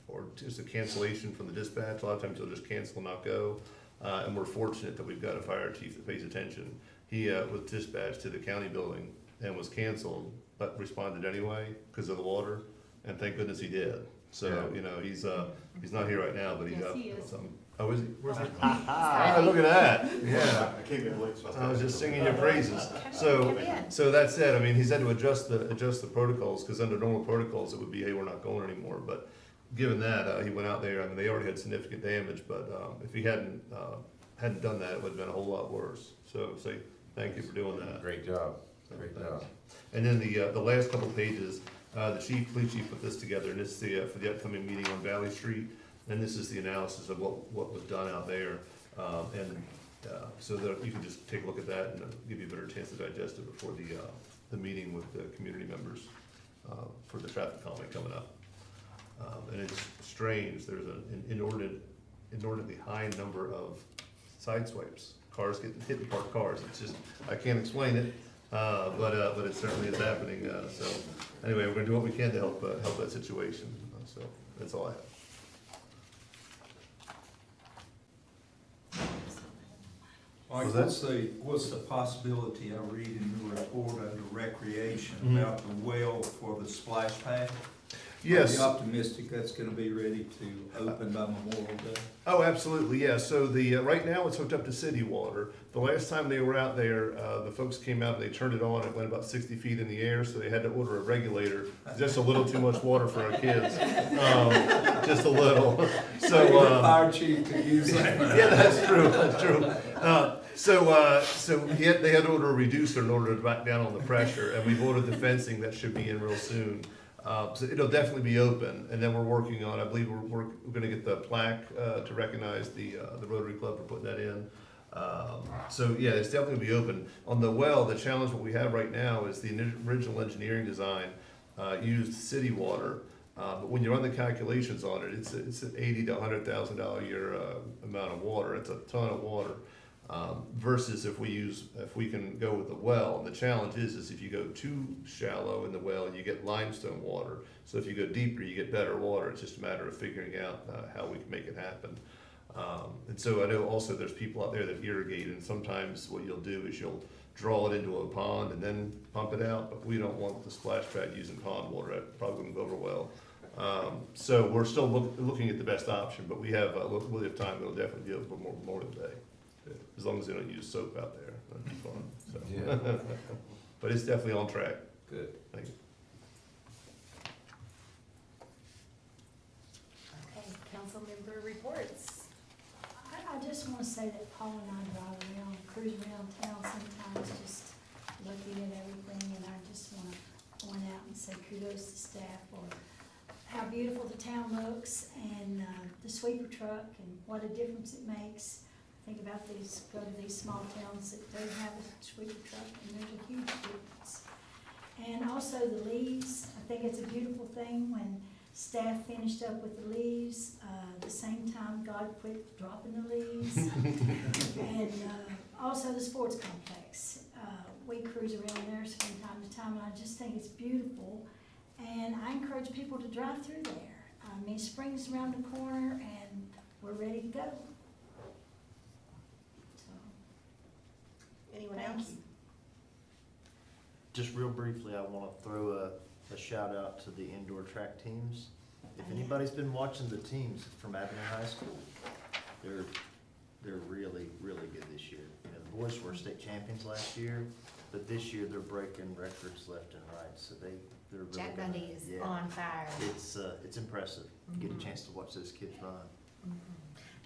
or just a cancellation from the dispatch, a lot of times you'll just cancel and not go. And we're fortunate that we've got a fire chief that pays attention. He was dispatched to the county building and was canceled, but responded anyway because of the water. And thank goodness he did. So, he's not here right now, but he's Yes, out. he is. Something. Oh, is he? Where's he? Ah, look at that. Yeah. I can't get late, so I was just singing your praises. Come So, in. so that said, I mean, he's had to adjust the protocols, because under normal protocols, it would be, hey, we're not going anymore. But given that, he went out there. I mean, they already had significant damage, but if he hadn't done that, it would have been a whole lot worse. So say thank you for doing that. Great job, So, great thanks. job. And then the last couple pages, the police chief put this together, and this is for the upcoming meeting on Valley Street. And this is the analysis of what was done out there. So that you can just take a look at that and give you a better chance to digest it before the meeting with the community members for the traffic calming coming up. And it's strange, there's an inordinately high number of side swipes. Cars getting hit and parked cars. It's just, I can't explain it, but it certainly is happening. So anyway, we're gonna do what we can to help that situation. So that's all I have. Like, Was what's the possibility, I read in your report under recreation, Mhm. about the well for the splash pad? Yes. Are you optimistic that's gonna be ready to open by Memorial Day? Oh, absolutely, yeah. So right now it's hooked up to city water. The last time they were out there, the folks came out and they turned it on. It went about 60 feet in the air, so they had to order a regulator. Just a little too much water for our kids, just a little. So Maybe the fire chief could use that. yeah, that's true. That's true. So they had to order a reducer in order to back down on the pressure, and we've ordered the fencing that should be in real soon. So it'll definitely be open, and then we're working on, I believe we're gonna get the plaque, to recognize the Rotary Club for putting that in. So yeah, it's definitely gonna be open. On the well, the challenge what we have right now is the original engineering design, used city water. But when you run the calculations on it, it's an $80,000 to $100,000 a year, amount of water. It's a ton of water. Versus if we can go with the well. And the challenge is if you go too shallow in the well, you get limestone water. So if you go deeper, you get better water. It's just a matter of figuring out how we can make it happen. And so I know also there's people out there that irrigate, and sometimes what you'll do is you'll draw it into a pond and then pump it out, but we don't want the splash pad using pond water. That probably wouldn't go over well. So we're still looking at the best option, but we have time. It'll definitely be open for Memorial Day. As long as they don't use soap out there, that'd be fun. So. Yeah. But it's definitely on track. Good. Thank you. Okay, council member reports. I just wanna say that Paul and I drive around, cruise around town sometimes, just looking at everything, and I just wanna point out and say kudos to staff for how beautiful the town looks, and the sweeper truck, and what a difference it makes. Think about go to these small towns that don't have a sweeper truck, and there's a huge difference. And also the leaves, I think it's a beautiful thing when staff finished up with the leaves, the same time God quit dropping the leaves. And also the sports complex, we cruise around there from time to time, and I just think it's beautiful. And I encourage people to drive through there. I mean, spring's around the corner, and we're ready to go. Anyone Thank else? Just real briefly, I want to throw a shout out to the indoor track teams. If anybody's been watching the teams from Avenue High School, they're really, really good this year. You know, the boys were state champions last year, but this year they're breaking records left and right, so they're really Jack gonna- Bundy is yeah. on fire. It's impressive. You get Mhm. a chance to watch those kids run.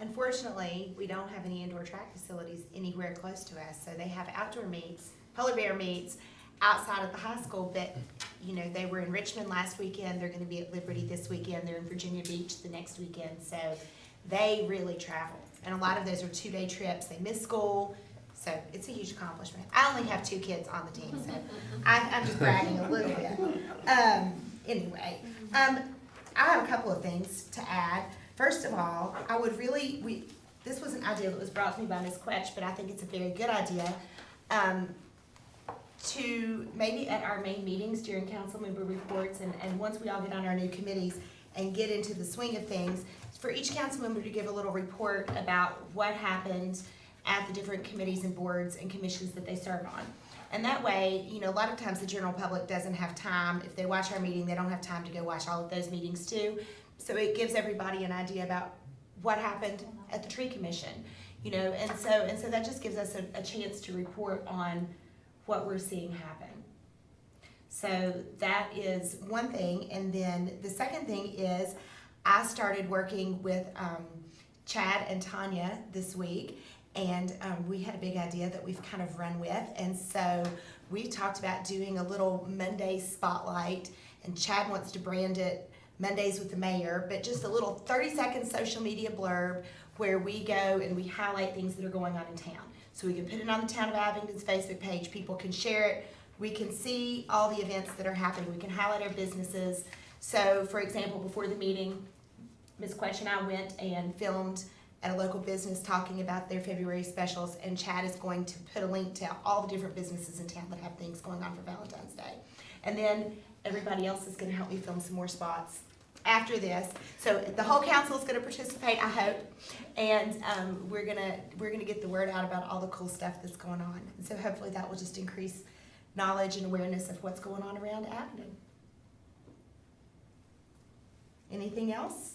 Unfortunately, we don't have any indoor track facilities anywhere close to us, so they have outdoor meets, polar bear meets outside of the high school, but, you know, they were in Richmond last weekend, they're gonna be at Liberty this weekend, they're in Virginia Beach the next weekend, so they really travel. And a lot of those are 2-day trips, they miss school, so it's a huge accomplishment. I only have 2 kids on the team, so I'm just bragging a little bit. Anyway, I have a couple of things to add. First of all, I would really, this was an idea that was brought to me by Ms. Quetch, but I think it's a very good idea. To maybe at our main meetings during council member reports and once we all get on our new committees and get into the swing of things, for each council member to give a little report about what happened at the different committees and boards and commissions that they serve on. And that way, you know, a lot of times the general public doesn't have time, if they watch our meeting, they don't have time to go watch all of those meetings too. So it gives everybody an idea about what happened at the tree commission, you know, and so that just gives us a chance to report on what we're seeing happen. So that is one thing, and then the second thing is I started working with Chad and Tanya this week, and we had a big idea that we've kind of run with, and so we talked about doing a little Monday spotlight, and Chad wants to brand it Mondays with the Mayor, but just a little 30-second social media blurb where we go and we highlight things that are going on in town. So we can put it on the Town of Abington's Facebook page, people can share it, we can see all the events that are happening, we can highlight our businesses. So for example, before the meeting, Ms. Quetch and I went and filmed at a local business talking about their February specials, and Chad is going to put a link to all the different businesses in town that have things going on for Valentine's Day. And then everybody else is gonna help me film some more spots after this. So the whole council is gonna participate, I hope, and we're gonna get the word out about all the cool stuff that's going on. And so hopefully that will just increase knowledge and awareness of what's going on around Abington. Anything else?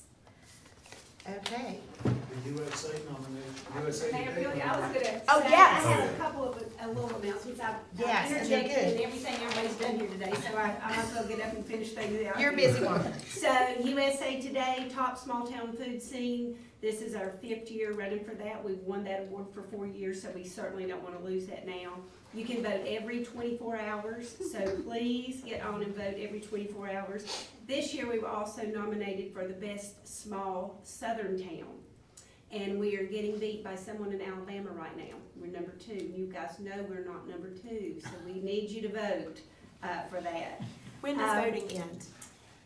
Okay. The USA nominated, USA Mayor Today. Billy, I was gonna Oh, say, yes. I have a couple of little announcements. I've Yes, and they're interjected in good. everything everybody's done here today, so I might as well get up and finish things out. You're a busy one. So USA Today, top small town food scene. This is our 5th year running for that. We've won that award for 4 years, so we certainly don't want to lose that now. You can vote every 24 hours, so please get on and vote every 24 hours. This year, we were also nominated for the best small southern town. And we are getting beat by someone in Alabama right now. We're number 2. You guys know we're not number 2, so we need you to vote for that. When does voting end?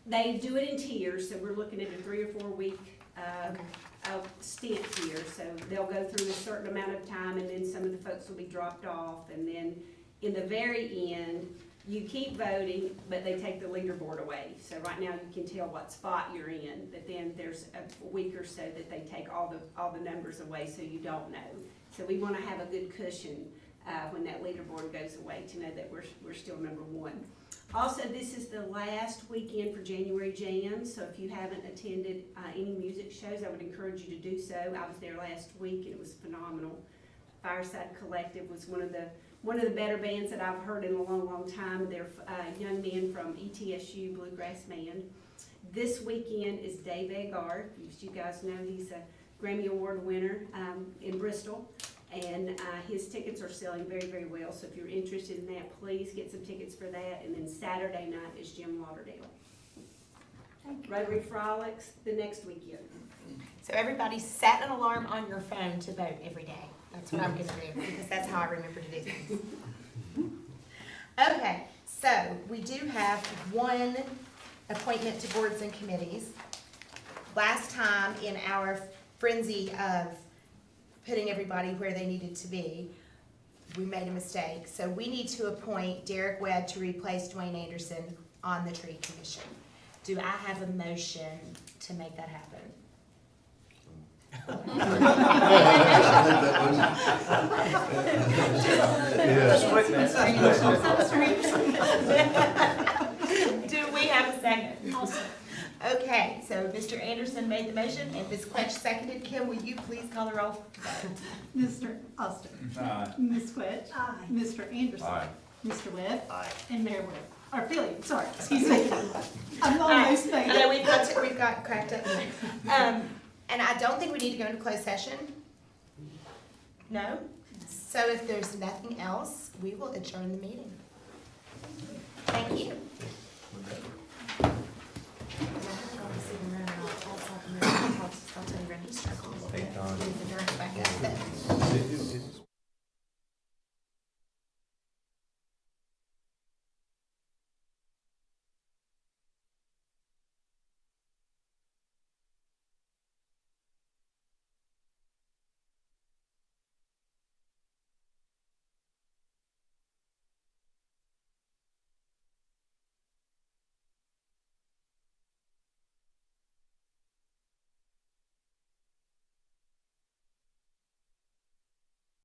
They do it in tiers, so we're looking at a 3 or 4 week Okay. stint here. So they'll go through a certain amount of time, and then some of the folks will be dropped off. And then in the very end, you keep voting, but they take the leaderboard away. So right now you can tell what spot you're in, but then there's a week or so that they take all the numbers away, so you don't know. So we want to have a good cushion when that leaderboard goes away to know that we're still number 1. Also, this is the last weekend for January Jam, so if you haven't attended any music shows, I would encourage you to do so. I was there last week and it was phenomenal. Fireside Collective was one of the better bands that I've heard in a long, long time. They're young men from ETSU Bluegrass Band. This weekend is Dave Agard. As you guys know, he's a Grammy Award winner in Bristol. And his tickets are selling very, very well. So if you're interested in that, please get some tickets for that. And then Saturday night is Jim Lauderdale. Rotary Frolics the next weekend. So everybody set an alarm on your phone to vote every day. That's what I'm gonna do, because that's how I remember to do things. Okay, so we do have one appointment to boards and committees. Last time in our frenzy of putting everybody where they needed to be, we made a mistake. So we need to appoint Derek Webb to replace Dwayne Anderson on the tree commission. Do I have a motion to make that happen? Do we Okay, so Mr. Anderson made the motion and Ms. Quetch seconded. Kim, will you please call the roll? Mr. Oster. Aye. Ms. Quetch. Aye. Mr. Anderson. Aye. Mr. Webb. Aye. And Mayor Webb. Or Philly, sorry, excuse me. I'm almost Yeah, there. we've got cracked up. And I don't think we need to go into closed session. No? So if there's nothing else, we will adjourn the meeting.